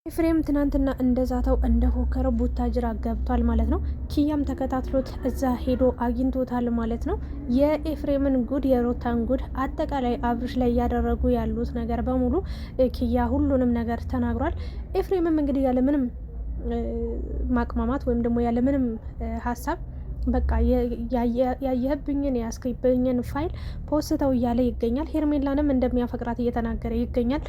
ኤፍሬም ትናንትና እንደዛተው እንደፎከረው ቡታጅራ ገብቷል ማለት ነው። ኪያም ተከታትሎት እዛ ሄዶ አግኝቶታል ማለት ነው። የኤፍሬምን ጉድ የሩታን ጉድ አጠቃላይ አብርሽ ላይ እያደረጉ ያሉት ነገር በሙሉ ኪያ ሁሉንም ነገር ተናግሯል። ኤፍሬምም እንግዲህ ያለምንም ማቅማማት ወይም ደግሞ ያለምንም ሀሳብ በቃ ያየህብኝን ያስከብኝን ፋይል ፖስተው እያለ ይገኛል። ሄርሜላንም እንደሚያፈቅራት እየተናገረ ይገኛል።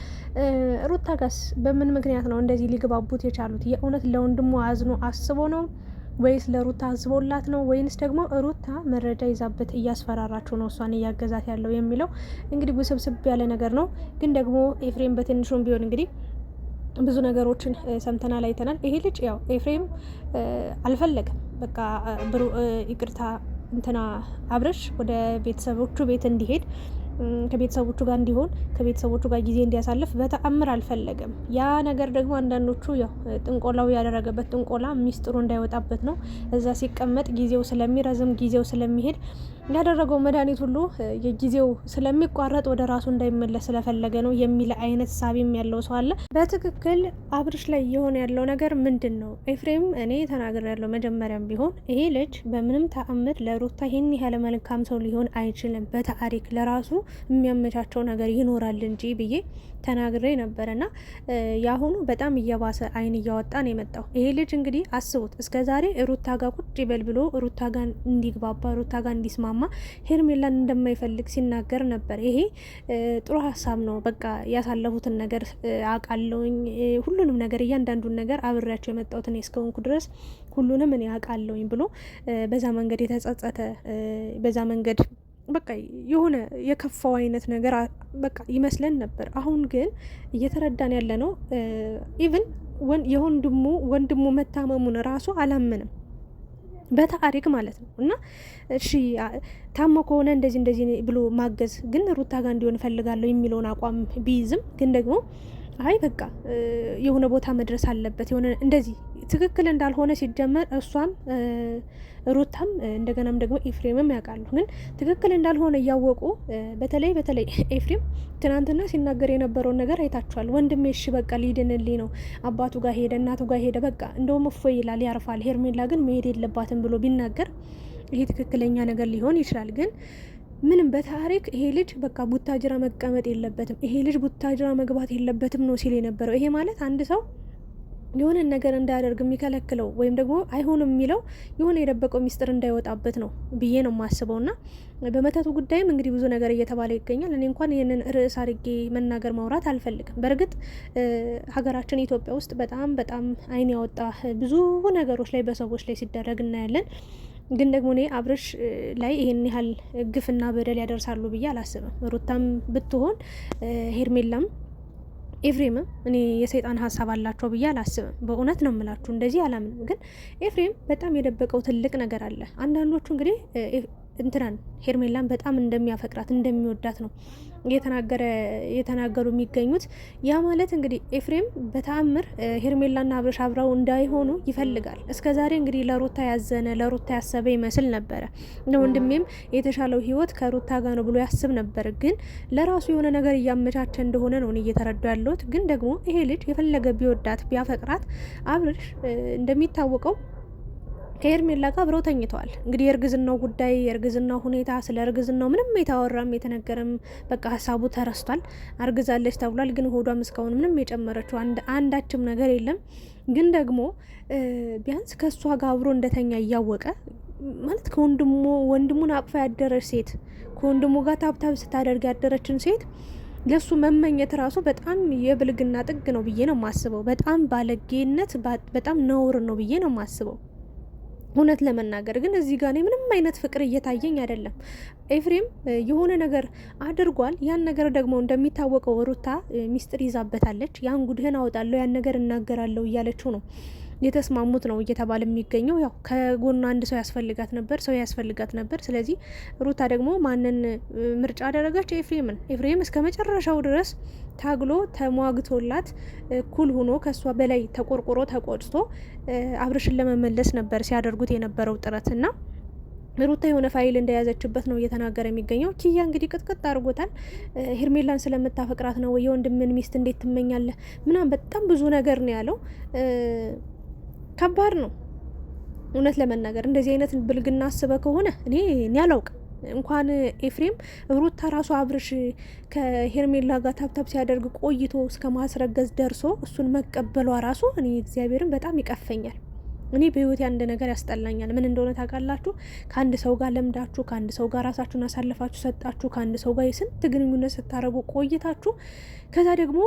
ሩታ ጋስ በምን ምክንያት ነው እንደዚህ ሊግባቡት የቻሉት? የእውነት ለወንድሙ አዝኖ አስቦ ነው ወይስ ለሩታ አስቦላት ነው? ወይንስ ደግሞ ሩታ መረጃ ይዛበት እያስፈራራችሁ ነው እሷን እያገዛት ያለው የሚለው እንግዲህ ውስብስብ ያለ ነገር ነው። ግን ደግሞ ኤፍሬም በትንሹም ቢሆን እንግዲህ ብዙ ነገሮችን ሰምተናል፣ አይተናል። ይሄ ልጅ ያው ኤፍሬም አልፈለገም። በቃ ይቅርታ እንትና አብርሽ ወደ ቤተሰቦቹ ቤት እንዲሄድ ከቤተሰቦቹ ጋር እንዲሆን ከቤተሰቦቹ ጋር ጊዜ እንዲያሳልፍ በተአምር አልፈለገም። ያ ነገር ደግሞ አንዳንዶቹ ያው ጥንቆላው ያደረገበት ጥንቆላ ሚስጥሩ እንዳይወጣበት ነው። እዛ ሲቀመጥ ጊዜው ስለሚረዝም ጊዜው ስለሚሄድ ያደረገው መድኃኒት ሁሉ የጊዜው ስለሚቋረጥ ወደ ራሱ እንዳይመለስ ስለፈለገ ነው የሚል አይነት ሳቢም ያለው ሰው አለ። በትክክል አብርሽ ላይ የሆነ ያለው ነገር ምንድን ነው? ኤፍሬም እኔ ተናግሬ ያለው መጀመሪያም ቢሆን ይሄ ልጅ በምንም ተአምር ለሩታ ይህን ያህል መልካም ሰው ሊሆን አይችልም። በታሪክ ለራሱ የሚያመቻቸው ነገር ይኖራል እንጂ ብዬ ተናግሬ ነበረና የአሁኑ በጣም እየባሰ አይን እያወጣ ነው የመጣው። ይሄ ልጅ እንግዲህ አስቡት፣ እስከ ዛሬ ሩታ ጋር ቁጭ ይበል ብሎ ሩታ ጋር እንዲግባባ ሩታ ጋር እንዲስማማ ሄርሜላን እንደማይፈልግ ሲናገር ነበር። ይሄ ጥሩ ሀሳብ ነው። በቃ ያሳለፉትን ነገር አውቃለሁኝ፣ ሁሉንም ነገር እያንዳንዱን ነገር አብሬያቸው የመጣሁት እኔ እስከሆንኩ ድረስ ሁሉንም እኔ አውቃለሁኝ ብሎ በዛ መንገድ የተጸጸተ በዛ መንገድ በቃ የሆነ የከፋው አይነት ነገር በቃ ይመስለን ነበር። አሁን ግን እየተረዳን ያለ ነው። ኢቭን ወንድሙ መታመሙን ራሱ አላመንም በታሪክ ማለት ነው። እና እሺ ታሞ ከሆነ እንደዚህ ብሎ ማገዝ ግን ሩታ ጋር እንዲሆን እፈልጋለሁ የሚለውን አቋም ቢይዝም ግን ደግሞ አይ በቃ የሆነ ቦታ መድረስ አለበት የሆነ እንደዚህ ትክክል እንዳልሆነ ሲጀመር እሷም ሩታም እንደገናም ደግሞ ኤፍሬምም ያውቃሉ። ግን ትክክል እንዳልሆነ እያወቁ በተለይ ኤፍሬም ትናንትና ሲናገር የነበረውን ነገር አይታችኋል። ወንድሜ እሺ በቃ ሊድንልኝ ነው፣ አባቱ ጋር ሄደ፣ እናቱ ጋር ሄደ፣ በቃ እንደውም እፎይ ይላል፣ ያርፋል፣ ሄርሜላ ግን መሄድ የለባትም ብሎ ቢናገር ይሄ ትክክለኛ ነገር ሊሆን ይችላል። ግን ምንም በታሪክ ይሄ ልጅ በቃ ቡታጅራ መቀመጥ የለበትም፣ ይሄ ልጅ ቡታጅራ መግባት የለበትም ነው ሲል የነበረው። ይሄ ማለት አንድ ሰው የሆነ ነገር እንዳያደርግ የሚከለክለው ወይም ደግሞ አይሆንም የሚለው የሆነ የደበቀው ሚስጥር እንዳይወጣበት ነው ብዬ ነው የማስበው። ና በመተቱ ጉዳይም እንግዲህ ብዙ ነገር እየተባለ ይገኛል። እኔ እንኳን ይህንን ርዕስ አድርጌ መናገር ማውራት አልፈልግም። በእርግጥ ሀገራችን ኢትዮጵያ ውስጥ በጣም አይን ያወጣ ብዙ ነገሮች ላይ በሰዎች ላይ ሲደረግ እናያለን። ግን ደግሞ እኔ አብርሽ ላይ ይሄን ያህል ግፍና በደል ያደርሳሉ ብዬ አላስብም። ሩታም ብትሆን ሄርሜላም ኤፍሬምም እኔ የሰይጣን ሀሳብ አላቸው ብዬ አላስብም። በእውነት ነው የምላችሁ፣ እንደዚህ አላምንም። ግን ኤፍሬም በጣም የደበቀው ትልቅ ነገር አለ። አንዳንዶቹ እንግዲህ እንትናን ሄርሜላን በጣም እንደሚያፈቅራት እንደሚወዳት ነው የተናገሩ የሚገኙት። ያ ማለት እንግዲህ ኤፍሬም በተአምር ሄርሜላና አብርሽ አብረው እንዳይሆኑ ይፈልጋል። እስከ ዛሬ እንግዲህ ለሩታ ያዘነ ለሩታ ያሰበ ይመስል ነበረ። ወንድሜም የተሻለው ህይወት ከሩታ ጋር ነው ብሎ ያስብ ነበር። ግን ለራሱ የሆነ ነገር እያመቻቸ እንደሆነ ነው እየተረዱ ያለሁት። ግን ደግሞ ይሄ ልጅ የፈለገ ቢወዳት ቢያፈቅራት አብርሽ እንደሚታወቀው ከሄርሜላ ጋር አብረው ተኝተዋል። እንግዲህ የእርግዝናው ጉዳይ የእርግዝናው ሁኔታ ስለ እርግዝናው ምንም የተወራም የተነገረም በቃ ሀሳቡ ተረስቷል። አርግዛለች ተብሏል። ግን ሆዷም እስካሁን ምንም የጨመረችው አንዳችም ነገር የለም። ግን ደግሞ ቢያንስ ከእሷ ጋር አብሮ እንደተኛ እያወቀ ማለት ወንድሙን አቅፋ ያደረች ሴት ከወንድሙ ጋር ታብታብ ስታደርግ ያደረችን ሴት ለሱ መመኘት ራሱ በጣም የብልግና ጥግ ነው ብዬ ነው የማስበው። በጣም ባለጌነት በጣም ነውር ነው ብዬ ነው የማስበው እውነት ለመናገር። ግን እዚህ ጋር ምንም አይነት ፍቅር እየታየኝ አይደለም። ኤፍሬም የሆነ ነገር አድርጓል። ያን ነገር ደግሞ እንደሚታወቀው ሩታ ሚስጥር ይዛበታለች። ያን ጉድህን አወጣለሁ፣ ያን ነገር እናገራለሁ እያለችው ነው የተስማሙት ነው እየተባለ የሚገኘው። ያው ከጎኗ አንድ ሰው ያስፈልጋት ነበር። ስለዚህ ሩታ ደግሞ ማንን ምርጫ አደረገች? ኤፍሬምን እስከ መጨረሻው ድረስ ታግሎ ተሟግቶላት ኩል ሆኖ ከሷ በላይ ተቆርቆሮ ተቆጭቶ አብርሽን ለመመለስ ነበር ሲያደርጉት የነበረው ጥረት እና ሩታ የሆነ ፋይል እንደያዘችበት ነው እየተናገረ የሚገኘው። ኪያ እንግዲህ ቅጥቅጥ አድርጎታል። ሄርሜላን ስለምታፈቅራት ነው የወንድምን ሚስት እንዴት ትመኛለህ ምናምን በጣም ብዙ ነገር ነው ያለው። ከባድ ነው እውነት ለመናገር እንደዚህ አይነት ብልግና አስበ ከሆነ እኔ አላውቅም። እንኳን ኤፍሬም ሩታ ራሱ አብርሽ ከሄርሜላ ጋር ታብታብ ሲያደርግ ቆይቶ እስከ ማስረገዝ ደርሶ እሱን መቀበሏ ራሱ እኔ እግዚአብሔርን በጣም ይቀፈኛል። እኔ በህይወት አንድ ነገር ያስጠላኛል። ምን እንደሆነ ታውቃላችሁ? ከአንድ ሰው ጋር ለምዳችሁ፣ ከአንድ ሰው ጋር ራሳችሁን አሳልፋችሁ ሰጣችሁ፣ ከአንድ ሰው ጋር የስንት ግንኙነት ስታደርጉ ቆይታችሁ ከዛ ደግሞ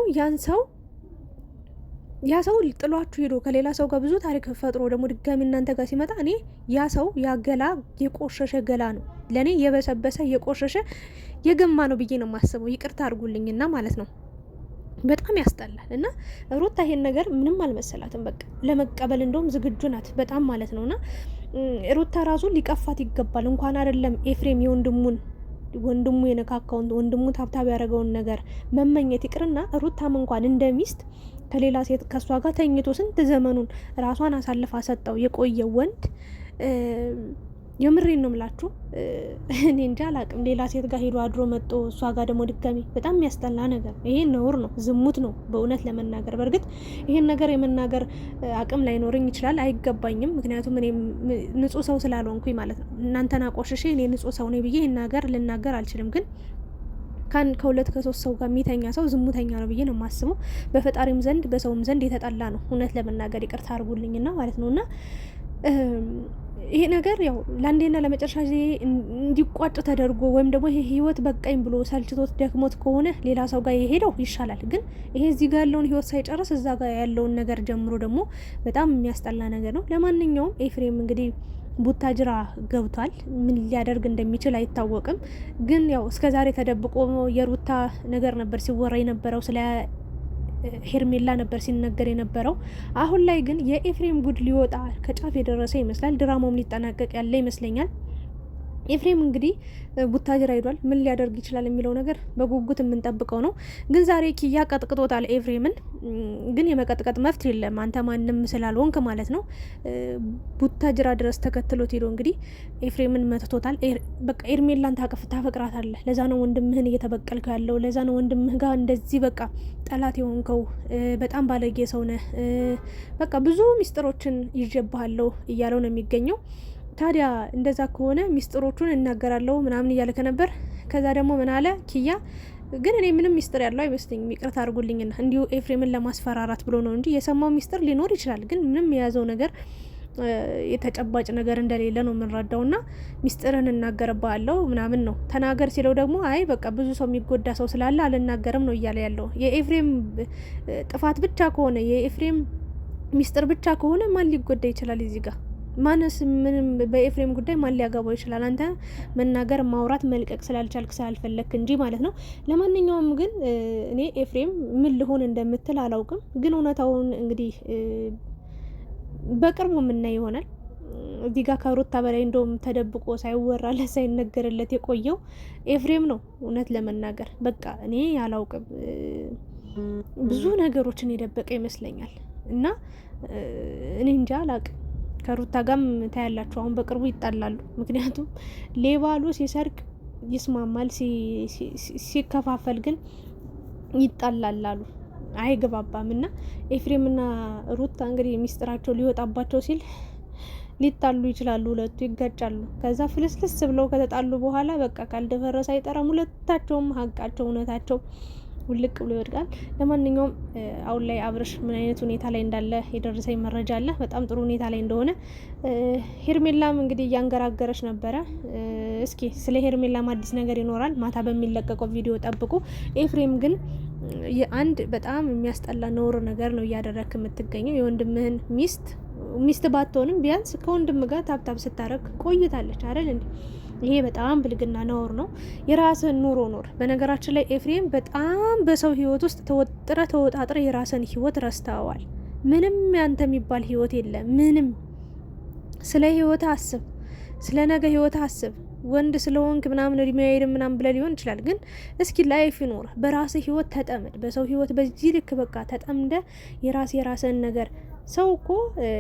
ያ ሰው ጥሏችሁ ሄዶ ከሌላ ሰው ጋር ብዙ ታሪክ ፈጥሮ ደግሞ ድጋሚ እናንተ ጋር ሲመጣ እኔ ያ ሰው ያ ገላ የቆሸሸ ገላ ነው ለእኔ፣ የበሰበሰ የቆሸሸ የገማ ነው ብዬ ነው የማስበው። ይቅርታ አድርጉልኝና ማለት ነው። በጣም ያስጠላል። እና ሩታ ይሄን ነገር ምንም አልመሰላትም። በቃ ለመቀበል እንደውም ዝግጁ ናት በጣም ማለት ነውና ሩታ ራሱ ሊቀፋት ይገባል። እንኳን አይደለም ኤፍሬም ወንድሙ የነካካውን ወንድሙ ታብታብ ያደረገውን ነገር መመኘት ይቅርና ሩታም እንኳን እንደ ሚስት ከሌላ ሴት ከሷ ጋር ተኝቶ ስንት ዘመኑን ራሷን አሳልፋ ሰጠው የቆየ ወንድ የምሬን ነው ምላችሁ። እኔ እንጃ አላቅም። ሌላ ሴት ጋር ሄዶ አድሮ መጥቶ እሷ ጋር ደግሞ ድጋሚ በጣም የሚያስጠላ ነገር። ይሄ ነውር ነው፣ ዝሙት ነው በእውነት ለመናገር። በእርግጥ ይሄን ነገር የመናገር አቅም ላይኖረኝ ይችላል፣ አይገባኝም። ምክንያቱም እኔ ንጹህ ሰው ስላልሆንኩኝ ማለት ነው። እናንተን አቆሽሼ እኔ ንጹህ ሰው ነኝ ብዬ ይሄን ነገር ልናገር አልችልም። ግን ከሁለት ከሶስት ሰው ጋር የሚተኛ ሰው ዝሙተኛ ነው ብዬ ነው የማስበው። በፈጣሪም ዘንድ በሰውም ዘንድ የተጠላ ነው እውነት ለመናገር ይቅርታ አድርጉልኝና ማለት ነውና ይሄ ነገር ያው ለአንዴና ለመጨረሻ ጊዜ እንዲቋጭ ተደርጎ ወይም ደግሞ ይሄ ህይወት በቃኝ ብሎ ሰልችቶት ደክሞት ከሆነ ሌላ ሰው ጋር የሄደው ይሻላል። ግን ይሄ እዚህ ጋር ያለውን ህይወት ሳይጨርስ እዛ ጋር ያለውን ነገር ጀምሮ ደግሞ በጣም የሚያስጠላ ነገር ነው። ለማንኛውም ኤፍሬም እንግዲህ ቡታጅራ ገብቷል። ምን ሊያደርግ እንደሚችል አይታወቅም። ግን ያው እስከዛሬ ተደብቆ የሩታ ነገር ነበር ሲወራ የነበረው፣ ስለ ሄርሜላ ነበር ሲነገር የነበረው። አሁን ላይ ግን የኤፍሬም ጉድ ሊወጣ ከጫፍ የደረሰ ይመስላል። ድራማውም ሊጠናቀቅ ያለ ይመስለኛል። ኤፍሬም እንግዲህ ቡታጅራ ሄዷል። ምን ሊያደርግ ይችላል የሚለው ነገር በጉጉት የምንጠብቀው ነው። ግን ዛሬ ኪያ ቀጥቅጦታል ኤፍሬምን። ግን የመቀጥቀጥ መፍት የለም አንተ ማንም ስላልሆንክ ማለት ነው። ቡታጅራ ድረስ ተከትሎት ሄዶ እንግዲህ ኤፍሬምን መትቶታል። በቃ ኤርሜላን ታፈቅራታለህ፣ ለዛ ነው ወንድምህን እየተበቀልከው ያለው፣ ለዛ ነው ወንድምህ ጋር እንደዚህ በቃ ጠላት የሆንከው፣ በጣም ባለጌ ሰው ነህ፣ በቃ ብዙ ሚስጥሮችን ይዤብሃለሁ እያለው ነው የሚገኘው። ታዲያ እንደዛ ከሆነ ሚስጥሮቹን እናገራለሁ ምናምን እያለ ከነበር ከዛ ደግሞ ምን አለ ኪያ፣ ግን እኔ ምንም ሚስጥር ያለው አይመስለኝም ይቅርታ አድርጉልኝና እንዲሁ ኤፍሬምን ለማስፈራራት ብሎ ነው እንጂ የሰማው ሚስጥር ሊኖር ይችላል። ግን ምንም የያዘው ነገር የተጨባጭ ነገር እንደሌለ ነው የምንረዳውና ሚስጥርን እናገርባለሁ ምናምን ነው ተናገር ሲለው ደግሞ አይ በቃ ብዙ ሰው የሚጎዳ ሰው ስላለ አልናገርም ነው እያለ ያለው። የኤፍሬም ጥፋት ብቻ ከሆነ የኤፍሬም ሚስጥር ብቻ ከሆነ ማን ሊጎዳ ይችላል? እዚህ ጋር ማነስ ምንም በኤፍሬም ጉዳይ ማን ሊያገባው ይችላል? አንተ መናገር ማውራት መልቀቅ ስላልቻልክ ስላልፈለክ እንጂ ማለት ነው። ለማንኛውም ግን እኔ ኤፍሬም ምን ልሆን እንደምትል አላውቅም። ግን እውነታውን እንግዲህ በቅርቡ የምናይ ይሆናል። እዚህ ጋር ከሩታ በላይ እንደውም ተደብቆ ሳይወራለት ሳይነገርለት የቆየው ኤፍሬም ነው። እውነት ለመናገር በቃ እኔ አላውቅም፣ ብዙ ነገሮችን የደበቀ ይመስለኛል። እና እኔ እንጃ አላውቅም። ከሩታ ጋርም ታያላችሁ አሁን በቅርቡ ይጣላሉ። ምክንያቱም ሌባሉ ሲሰርቅ ይስማማል፣ ሲከፋፈል ግን ይጣላላሉ፣ አይገባባም። እና ኤፍሬምና ሩታ እንግዲህ ሚስጥራቸው ሊወጣባቸው ሲል ሊጣሉ ይችላሉ፣ ሁለቱ ይጋጫሉ። ከዛ ፍልስልስ ብለው ከተጣሉ በኋላ በቃ ካልደፈረሰ አይጠራም። ሁለታቸውም ሀቃቸው እውነታቸው ውልቅ ብሎ ይወድቃል። ለማንኛውም አሁን ላይ አብርሽ ምን አይነት ሁኔታ ላይ እንዳለ የደረሰኝ መረጃ አለ። በጣም ጥሩ ሁኔታ ላይ እንደሆነ። ሄርሜላም እንግዲህ እያንገራገረች ነበረ። እስኪ ስለ ሄርሜላም አዲስ ነገር ይኖራል ማታ በሚለቀቀው ቪዲዮ ጠብቁ። ኤፍሬም ግን የአንድ በጣም የሚያስጠላ ነውር ነገር ነው እያደረክ የምትገኘው። የወንድምህን ሚስት ባትሆንም ቢያንስ ከወንድም ጋር ታብታብ ስታረግ ቆይታለች አይደል እንዴ? ይሄ በጣም ብልግና ነውር ነው። የራስን ኑሮ ኖር። በነገራችን ላይ ኤፍሬም በጣም በሰው ህይወት ውስጥ ተወጣጥረ የራስን ህይወት ረስተዋል። ምንም ያንተ የሚባል ህይወት የለም። ምንም ስለ ህይወት አስብ፣ ስለ ነገ ህይወት አስብ። ወንድ ስለሆንክ ምናምን እድሜ አይደለም ምናምን ብለ ሊሆን ይችላል። ግን እስኪ ላይፍ ይኖር፣ በራስ ህይወት ተጠመድ። በሰው ህይወት በዚህ ልክ በቃ ተጠምደ የራስን ነገር ሰው እኮ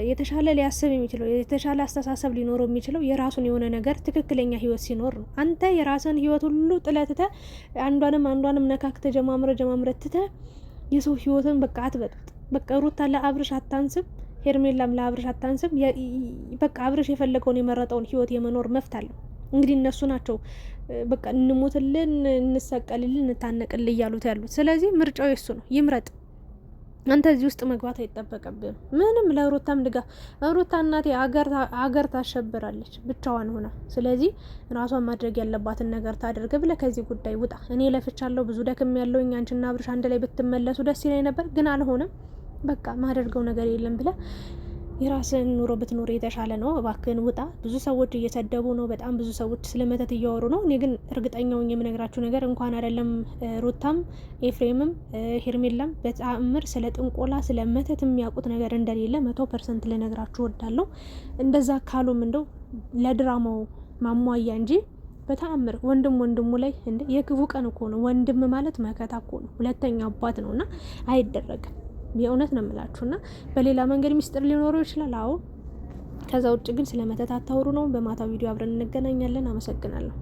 የተሻለ ሊያስብ የሚችለው የተሻለ አስተሳሰብ ሊኖረው የሚችለው የራሱን የሆነ ነገር ትክክለኛ ህይወት ሲኖር ነው። አንተ የራስን ህይወት ሁሉ ጥለትተ አንዷንም ነካክተ ጀማምረ ትተ የሰው ህይወትን በቃ አትበጥጥ። በቃ ሩታ ለአብርሽ አታንስም፣ ሄርሜላም ለአብርሽ አታንስም። በቃ አብርሽ የፈለገውን የመረጠውን ህይወት የመኖር መፍት አለው። እንግዲህ እነሱ ናቸው በቃ እንሞትልን፣ እንሰቀልልን፣ እንታነቅል እያሉት ያሉት። ስለዚህ ምርጫው የሱ ነው፣ ይምረጥ። አንተ እዚህ ውስጥ መግባት አይጠበቅብህም። ምንም ለሩታም ድጋፍ ሩታ እናቴ አገር ታሸብራለች ብቻዋን ሆና። ስለዚህ ራሷን ማድረግ ያለባትን ነገር ታደርግ ብለህ ከዚህ ጉዳይ ውጣ። እኔ ለፍቻለሁ፣ ብዙ ደክም ያለው አንቺና አብርሽ አንድ ላይ ብትመለሱ ደስ ይለኝ ነበር፣ ግን አልሆነም። በቃ ማደርገው ነገር የለም ብለህ የራስን ኑሮ ብትኖር የተሻለ ነው። እባክህን ውጣ። ብዙ ሰዎች እየሰደቡ ነው፣ በጣም ብዙ ሰዎች ስለ መተት እያወሩ ነው። እኔ ግን እርግጠኛውን የምነግራችሁ ነገር እንኳን አይደለም ሩታም ኤፍሬምም ሄርሜላም በተአምር ስለ ጥንቆላ ስለ መተት የሚያውቁት ነገር እንደሌለ 100% ልነግራችሁ ወዳለሁ። እንደዛ ካሉም እንደው ለድራማው ማሟያ እንጂ በተአምር ወንድሙ ላይ እንደ የክፉ ቀን እኮ ነው። ወንድም ማለት መከታ እኮ ነው፣ ሁለተኛ አባት ነውና አይደረግም። የእውነት ነው የምላችሁና በሌላ መንገድ ሚስጥር ሊኖረው ይችላል። አዎ ከዛ ውጭ ግን ስለ መተት አታውሩ ነው። በማታ ቪዲዮ አብረን እንገናኛለን። አመሰግናለሁ።